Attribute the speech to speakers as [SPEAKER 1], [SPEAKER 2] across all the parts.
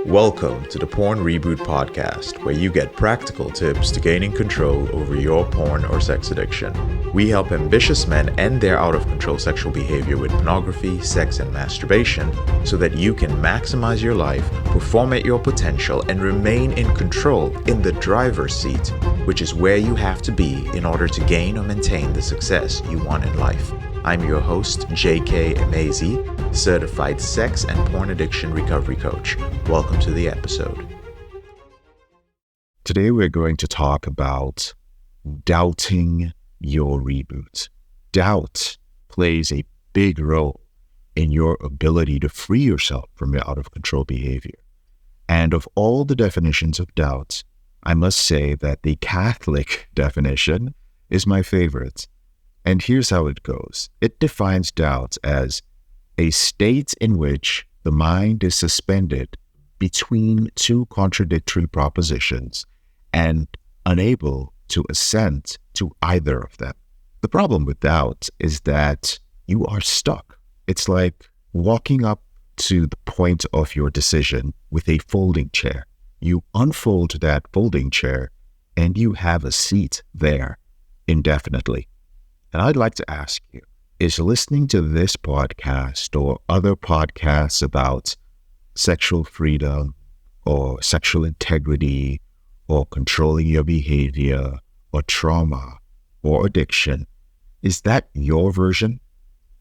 [SPEAKER 1] Welcome to the Porn Reboot podcast, where you get practical tips to gaining control over your porn or sex addiction. We help ambitious men end their out-of-control sexual behavior with pornography, sex, and masturbation so that you can maximize your life, perform at your potential, and remain in control in the driver's seat, which is where you have to be in order to gain or maintain the success you want in life. I'm your host, J.K. Amazi, certified sex and porn addiction recovery coach. Welcome to the episode.
[SPEAKER 2] Today we're going to talk about doubting your reboot. Doubt plays a big role in your ability to free yourself from your out-of-control behavior. And of all the definitions of doubt, I must say that the Catholic definition is my favorite. And here's how it goes. It defines doubt as a state in which the mind is suspended between two contradictory propositions and unable to assent to either of them. The problem with doubt is that you are stuck. It's like walking up to the point of your decision with a folding chair. You unfold that folding chair and you have a seat there indefinitely. And I'd like to ask you, is listening to this podcast or other podcasts about sexual freedom or sexual integrity or controlling your behavior or trauma or addiction, is that your version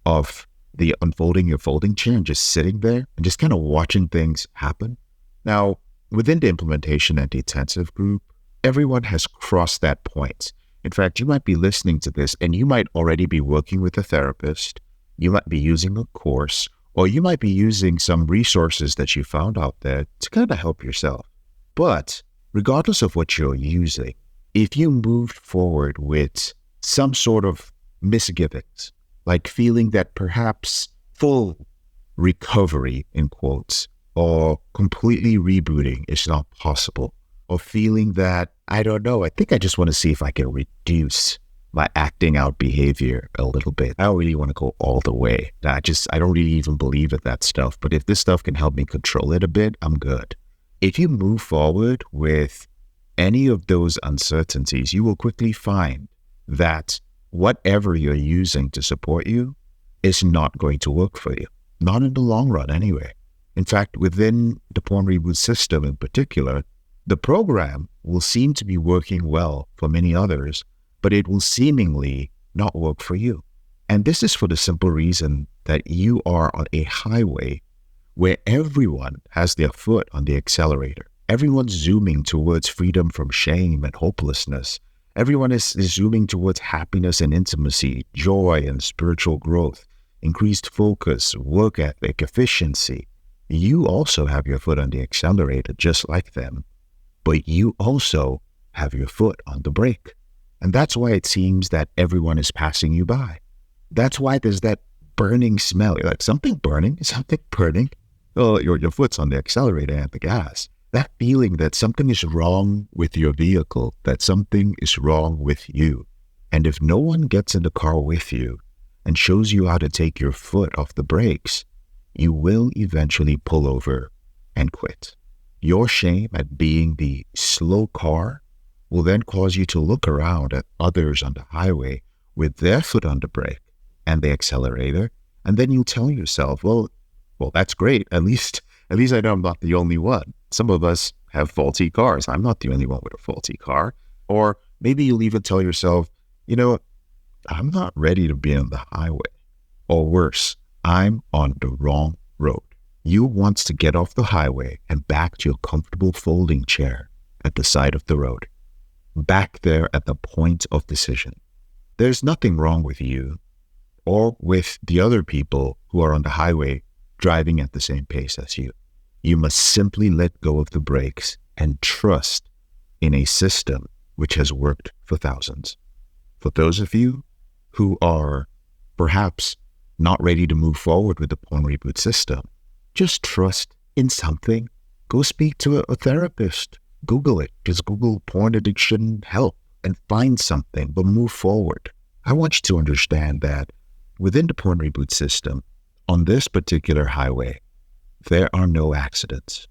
[SPEAKER 2] of the unfolding your folding chair and just sitting there and just kind of watching things happen? Now, within the implementation and intensive group, everyone has crossed that point. In fact, you might be listening to this and you might already be working with a therapist, you might be using a course, or you might be using some resources that you found out there to kind of help yourself. But regardless of what you're using, if you move forward with some sort of misgivings, like feeling that perhaps full recovery, in quotes, or completely rebooting is not possible, or feeling that, I don't know, I think I just want to see if I can reduce my acting out behavior a little bit. I don't really want to go all the way. I don't really even believe in that stuff. But if this stuff can help me control it a bit, I'm good. If you move forward with any of those uncertainties, you will quickly find that whatever you're using to support you is not going to work for you. Not in the long run anyway. In fact, within the Porn Reboot system in particular, the program will seem to be working well for many others, but it will seemingly not work for you. And this is for the simple reason that you are on a highway where everyone has their foot on the accelerator. Everyone's zooming towards freedom from shame and hopelessness. Everyone is zooming towards happiness and intimacy, joy and spiritual growth, increased focus, work ethic, efficiency. You also have your foot on the accelerator just like them. But you also have your foot on the brake. And that's why it seems that everyone is passing you by. That's why there's that burning smell. You're like, something burning? Is something burning? Oh, your foot's on the accelerator and the gas. That feeling that something is wrong with your vehicle, that something is wrong with you. And if no one gets in the car with you and shows you how to take your foot off the brakes, you will eventually pull over and quit. Your shame at being the slow car will then cause you to look around at others on the highway with their foot on the brake and the accelerator, and then you tell yourself, well, that's great. At least I know I'm not the only one. Some of us have faulty cars. I'm not the only one with a faulty car. Or maybe you'll even tell yourself, I'm not ready to be on the highway. Or worse, I'm on the wrong road. You want to get off the highway and back to your comfortable folding chair at the side of the road, back there at the point of decision. There's nothing wrong with you or with the other people who are on the highway driving at the same pace as you. You must simply let go of the brakes and trust in a system which has worked for thousands. For those of you who are perhaps not ready to move forward with the Porn Reboot system, just trust in something. Go speak to a therapist. Google it. Just Google porn addiction help and find something, but move forward. I want you to understand that within the Porn Reboot system, on this particular highway, there are no accidents.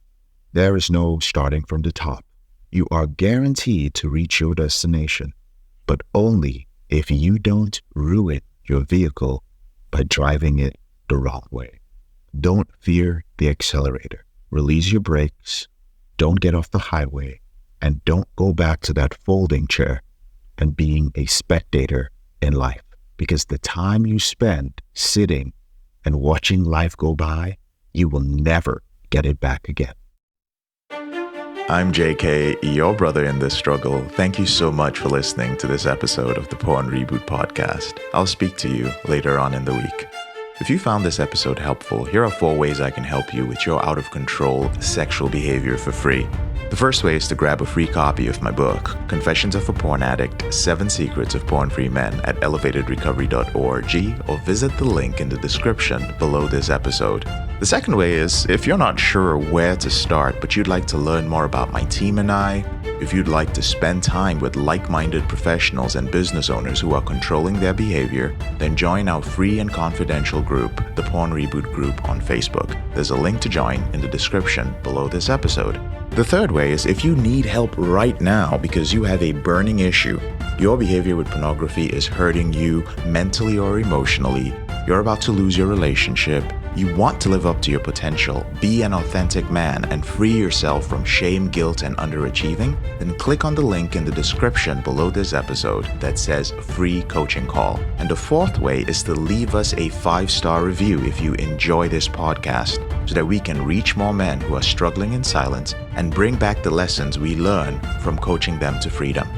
[SPEAKER 2] There is no starting from the top. You are guaranteed to reach your destination, but only if you don't ruin your vehicle by driving it the wrong way. Don't fear the accelerator. Release your brakes. Don't get off the highway. And don't go back to that folding chair and being a spectator in life. Because the time you spend sitting and watching life go by, you will never get it back again.
[SPEAKER 1] I'm JK, your brother in this struggle. Thank you so much for listening to this episode of the Porn Reboot podcast. I'll speak to you later on in the week. If you found this episode helpful, here are 4 ways I can help you with your out-of-control sexual behavior for free. The first way is to grab a free copy of my book, Confessions of a Porn Addict, 7 Secrets of Porn-Free Men at elevatedrecovery.org, or visit the link in the description below this episode. The second way is, if you're not sure where to start, but you'd like to learn more about my team and I, if you'd like to spend time with like-minded professionals and business owners who are controlling their behavior, then join our free and confidential group, the Porn Reboot Group on Facebook. There's a link to join in the description below this episode. The third way is if you need help right now because you have a burning issue, your behavior with pornography is hurting you mentally or emotionally, you're about to lose your relationship, you want to live up to your potential, be an authentic man, and free yourself from shame, guilt, and underachieving, then click on the link in the description below this episode that says free coaching call. And the fourth way is to leave us a 5-star review if you enjoy this podcast, so that we can reach more men who are struggling in silence and bring back the lessons we learn from coaching them to freedom.